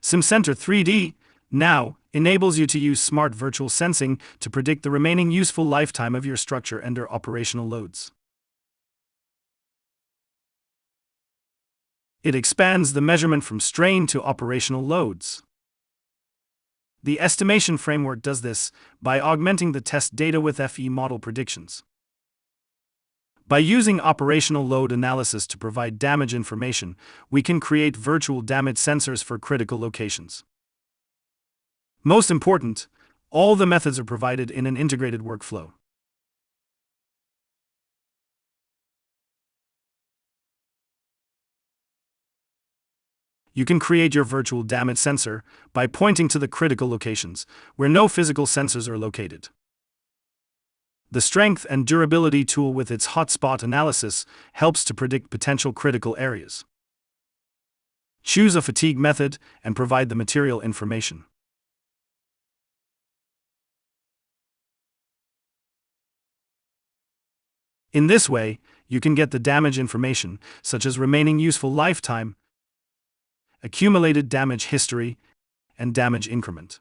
Simcenter 3D now enables you to use smart virtual sensing to predict the remaining useful lifetime of your structure under operational loads. It expands the measurement from strain to operational loads. The estimation framework does this by augmenting the test data with FE model predictions. By using operational load analysis to provide damage information, we can create virtual damage sensors for critical locations. Most important, all the methods are provided in an integrated workflow. You can create your virtual damage sensor by pointing to the critical locations where no physical sensors are located. The strength and durability tool with its hotspot analysis helps to predict potential critical areas. Choose a fatigue method and provide the material information. In this way, you can get the damage information, such as remaining useful lifetime, accumulated damage history, and damage increment.